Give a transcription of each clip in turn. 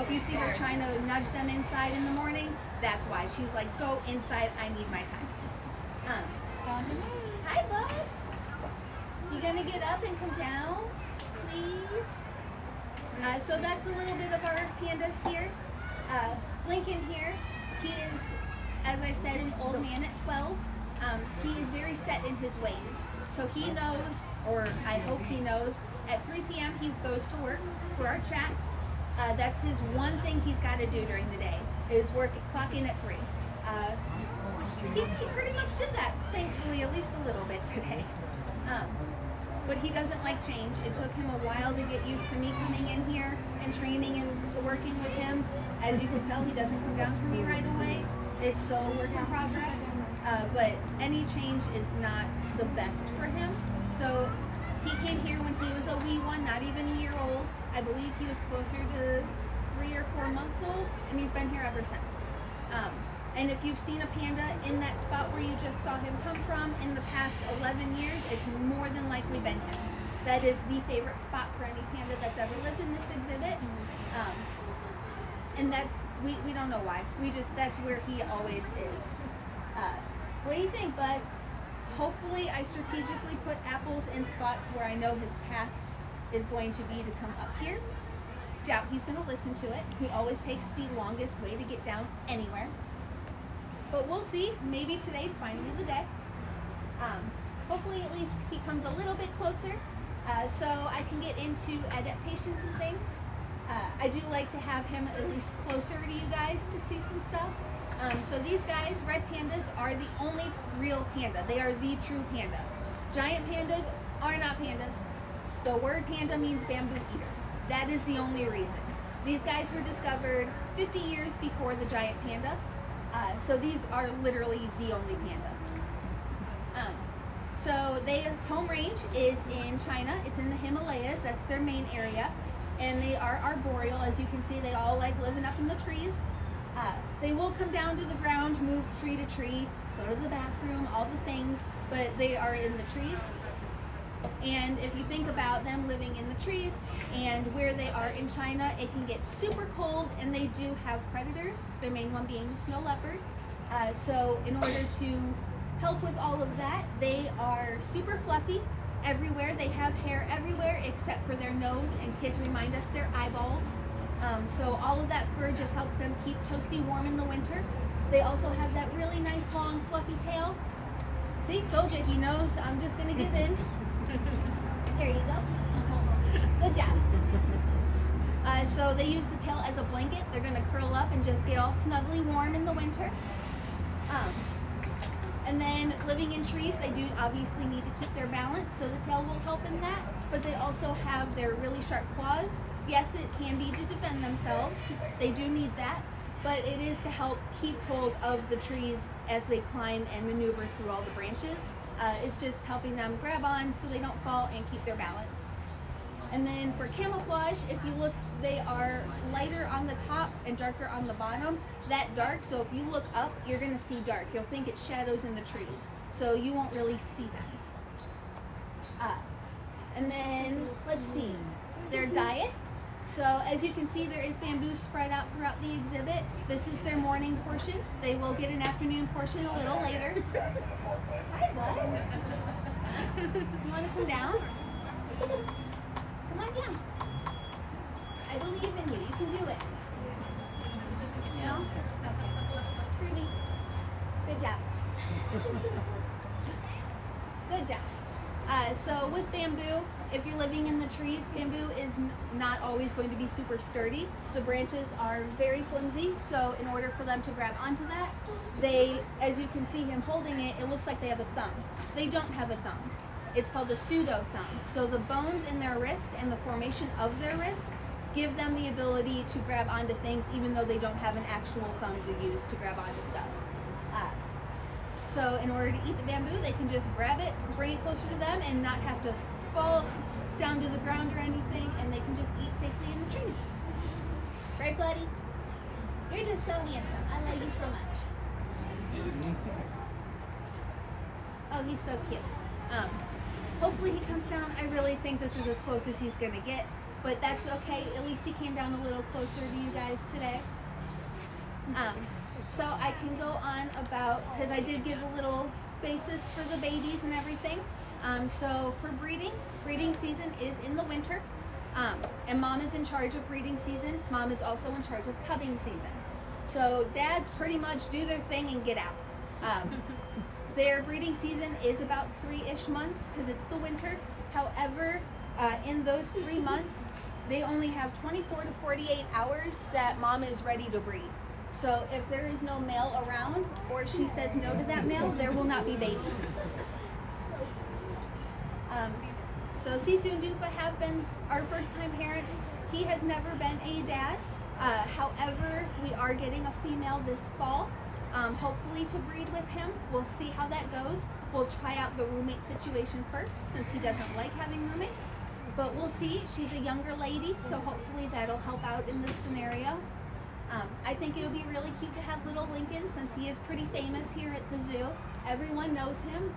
if you see her trying to nudge them inside in the morning, that's why. She's like, go inside, I need my time. Hi, bud. You gonna get up and come down, please? So that's a little bit of our pandas here. Lincoln here, he is, as I said, an old man at 12. He is very set in his ways. So he knows, or I hope he knows, at 3 p.m. he goes to work for our chat. That's his one thing he's got to do during the day, is clock in at 3. He pretty much did that, thankfully, at least a little bit today. But he doesn't like change. It took him a while to get used to me coming in here and training and working with him. As you can tell, he doesn't come down for me right away. It's still a work in progress, but any change is not the best for him. So he came here when he was a wee one, not even a year old. I believe he was closer to 3 or 4 months old, and he's been here ever since. And if you've seen a panda in that spot where you just saw him come from in the past 11 years, it's more than likely been him. That is the favorite spot for any panda that's ever lived in this exhibit. And that's, we don't know why. That's where he always is. What do you think, bud? Hopefully I strategically put apples in spots where I know his path is going to be to come up here. Doubt he's going to listen to it. He always takes the longest way to get down anywhere. But we'll see. Maybe today's finally the day. Hopefully at least he comes a little bit closer so I can get into adaptations and things. I do like to have him at least closer to you guys to see some stuff. So these guys, red pandas, are the only real panda. They are the true panda. Giant pandas are not pandas. The word panda means bamboo eater. That is the only reason. These guys were discovered 50 years before the giant panda. So these are literally the only panda. So their home range is in China. It's in the Himalayas. That's their main area. And they are arboreal. As you can see, they all like living up in the trees. They will come down to the ground, move tree to tree, go to the bathroom, all the things, but they are in the trees. And if you think about them living in the trees and where they are in China, it can get super cold, and they do have predators, their main one being the snow leopard. So in order to help with all of that, they are super fluffy everywhere. They have hair everywhere except for their nose, and kids remind us their eyeballs. So all of that fur just helps them keep toasty warm in the winter. They also have that really nice long fluffy tail. See, told you, he knows I'm just gonna give in. There you go. Good job. So they use the tail as a blanket. They're gonna curl up and just get all snugly warm in the winter. And then living in trees, they do obviously need to keep their balance, so the tail will help in that. But they also have their really sharp claws. Yes, it can be to defend themselves. They do need that. But it is to help keep hold of the trees as they climb and maneuver through all the branches. It's just helping them grab on so they don't fall and keep their balance. And then for camouflage, if you look, they are lighter on the top and darker on the bottom. That dark, so if you look up, you're gonna see dark. You'll think it's shadows in the trees, so you won't really see them. And then, let's see, their diet. So as you can see, there is bamboo spread out throughout the exhibit. This is their morning portion. They will get an afternoon portion a little later. Hi, bud. You want to come down? Come on down. I believe in you. You can do it. No? Okay. Fruity. Good job. Good job. So with bamboo, if you're living in the trees, bamboo is not always going to be super sturdy. The branches are very flimsy, so in order for them to grab onto that, as you can see him holding it, it looks like they have a thumb. They don't have a thumb. It's called a pseudo thumb. So the bones in their wrist and the formation of their wrist give them the ability to grab onto things even though they don't have an actual thumb to use to grab onto stuff. So in order to eat the bamboo, they can just grab it, bring it closer to them, and not have to fall down to the ground or anything, and they can just eat safely in the trees. Right, buddy? You're just so handsome. I love you so much. Oh, he's so cute. Hopefully he comes down. I really think this is as close as he's gonna get. but that's okay. At least he came down a little closer to you guys today. So I can go on about, because I did give a little basis for the babies and everything. So for breeding season is in the winter, and mom is in charge of breeding season. Mom is also in charge of cubbing season. So dads pretty much do their thing and get out. Their breeding season is about 3-ish months because it's the winter. However, in those 3 months, they only have 24 to 48 hours that mom is ready to breed. So if there is no male around, or she says no to that male, there will not be babies. So Sisu and Dufa have been our first-time parents. He has never been a dad. However, we are getting a female this fall, hopefully to breed with him. We'll see how that goes. We'll try out the roommate situation first, since he doesn't like having roommates. But we'll see. She's a younger lady, so hopefully that'll help out in this scenario. I think it would be really cute to have little Lincoln, since he is pretty famous here at the zoo. Everyone knows him,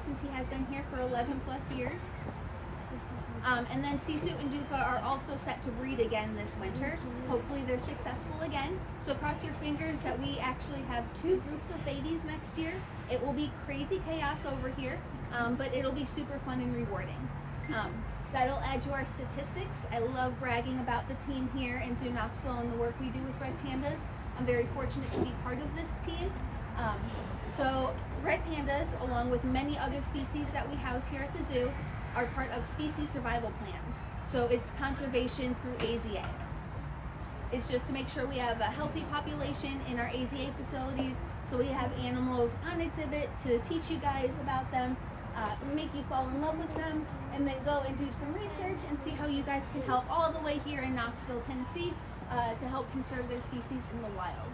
since he has been here for 11 plus years. And then Sisu and Dufa are also set to breed again this winter. Hopefully they're successful again. So cross your fingers that we actually have 2 groups of babies next year. It will be crazy chaos over here, but it'll be super fun and rewarding. That'll add to our statistics. I love bragging about the team here in Zoo Knoxville and the work we do with red pandas. I'm very fortunate to be part of this team. So red pandas, along with many other species that we house here at the zoo, are part of species survival plans. So it's conservation through AZA. It's just to make sure we have a healthy population in our AZA facilities, so we have animals on exhibit to teach you guys about them, make you fall in love with them, and then go and do some research and see how you guys can help all the way here in Knoxville, Tennessee, to help conserve their species in the wild.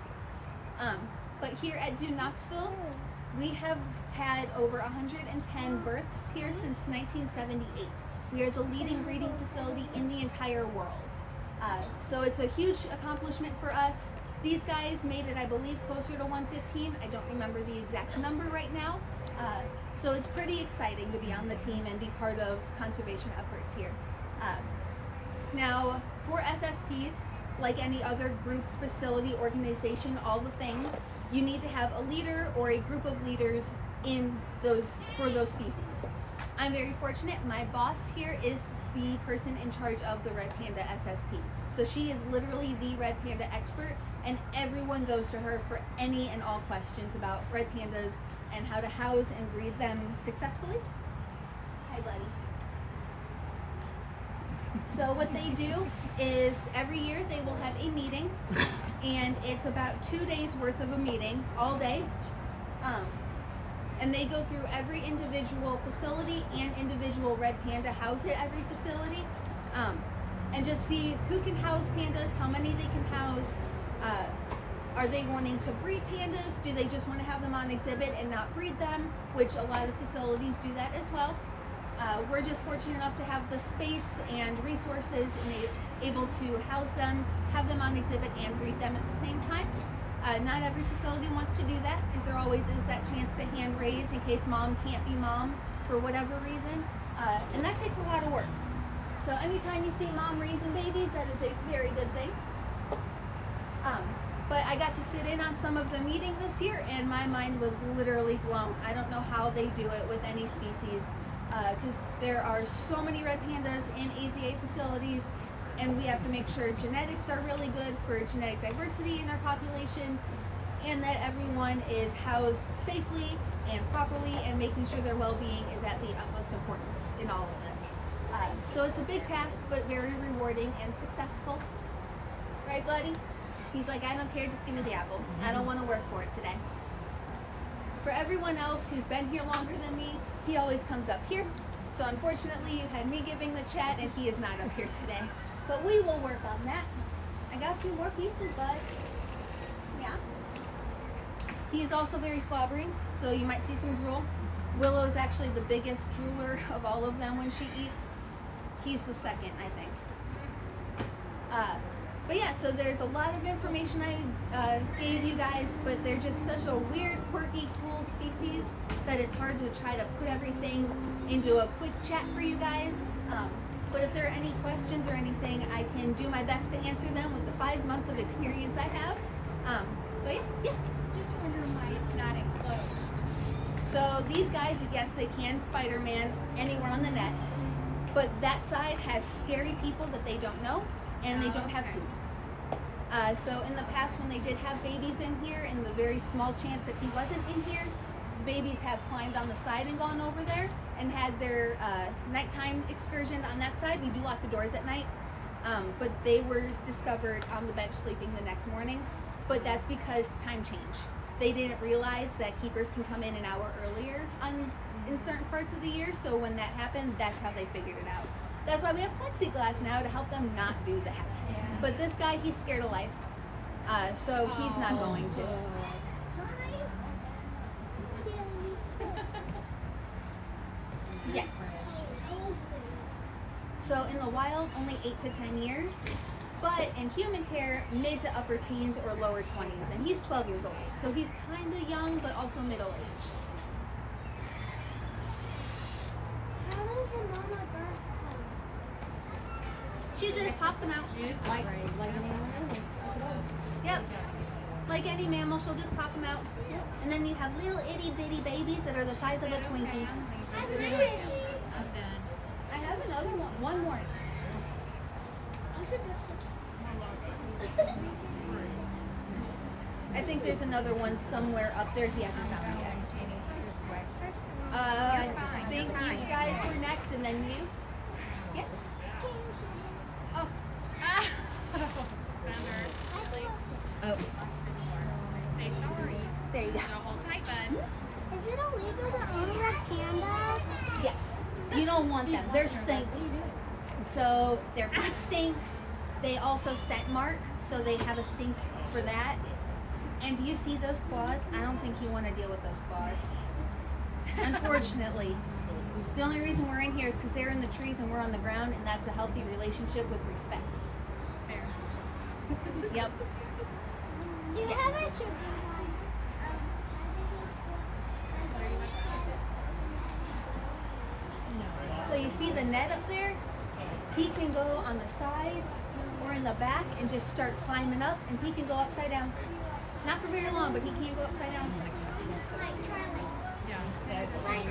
But here at Zoo Knoxville, we have had over 110 births here since 1978. We are the leading breeding facility in the entire world. So it's a huge accomplishment for us. These guys made it, I believe, closer to 115. I don't remember the exact number right now. So it's pretty exciting to be on the team and be part of conservation efforts here. Now, for SSPs, like any other group, facility, organization, all the things, you need to have a leader or a group of leaders for those species. I'm very fortunate. My boss here is the person in charge of the red panda SSP. So she is literally the red panda expert, and everyone goes to her for any and all questions about red pandas and how to house and breed them successfully. Hi, buddy. So what they do is every year they will have a meeting, and it's about 2 days worth of a meeting all day. And they go through every individual facility and individual red panda housed at every facility, and just see who can house pandas, how many they can house. Are they wanting to breed pandas? Do they just want to have them on exhibit and not breed them? Which a lot of facilities do that as well. We're just fortunate enough to have the space and resources and able to house them, have them on exhibit, and breed them at the same time. Not every facility wants to do that, because there always is that chance to hand raise in case mom can't be mom for whatever reason, and that takes a lot of work. So anytime you see mom raising babies, that is a very good thing. But I got to sit in on some of the meeting this year, and my mind was literally blown. I don't know how they do it with any species, because there are so many red pandas in AZA facilities, and we have to make sure genetics are really good for genetic diversity in our population, and that everyone is housed safely and properly, and making sure their well-being is at the utmost importance in all of this. So it's a big task, but very rewarding and successful. Right, buddy? He's like, I don't care, just give me the apple. I don't want to work for it today. For everyone else who's been here longer than me, he always comes up here. So unfortunately, you had me giving the chat, and he is not up here today. But we will work on that. I got a few more pieces, bud. Yeah. He is also very slobbering, so you might see some drool. Willow's actually the biggest drooler of all of them when she eats. He's the second, I think. But yeah, so there's a lot of information I gave you guys, but they're just such a weird, quirky, cool species that it's hard to try to put everything into a quick chat for you guys. But if there are any questions or anything, I can do my best to answer them with the 5 months of experience I have. But yeah. Just wondering why it's not enclosed. So these guys, yes, they can Spider-Man anywhere on the net, but that side has scary people that they don't know, and they don't have food. So in the past, when they did have babies in here, and the very small chance that he wasn't in here, babies have climbed on the side and gone over there and had their nighttime excursion on that side. We do lock the doors at night, but they were discovered on the bench sleeping the next morning. But that's because time change. They didn't realize that keepers can come in an hour earlier in certain parts of the year. So when that happened, that's how they figured it out. That's why we have plexiglass now to help them not do that. Yeah. But this guy, he's scared of life, so he's not going to. Yes. So in the wild, only 8 to 10 years. But in human care, mid to upper teens or lower 20s. And he's 12 years old. So he's kind of young, but also middle age. How does the mama bird come? She just pops them out. Like an animal. Yep. Like any mammal, she'll just pop them out. And then you have little itty bitty babies that are the size of a Twinkie. I have another one. One more. I think there's another one somewhere up there he hasn't found yet. I think you guys were next, and then you. Yeah. Oh. Oh. Say sorry. There you go. Hold tight, bud. Is it illegal to own red panda? Yes. You don't want them. They're stink. So their poop stinks. They also scent mark, so they have a stink for that. And do you see those claws? I don't think you want to deal with those claws. Unfortunately. The only reason we're in here is because they're in the trees and we're on the ground, and that's a healthy relationship with respect. Fair. Yep. Do you have a sugar one? So you see the net up there? He can go on the side or in the back and just start climbing up, and he can go upside down. Not for very long, but he can go upside down. Like Charlie. Yeah. Like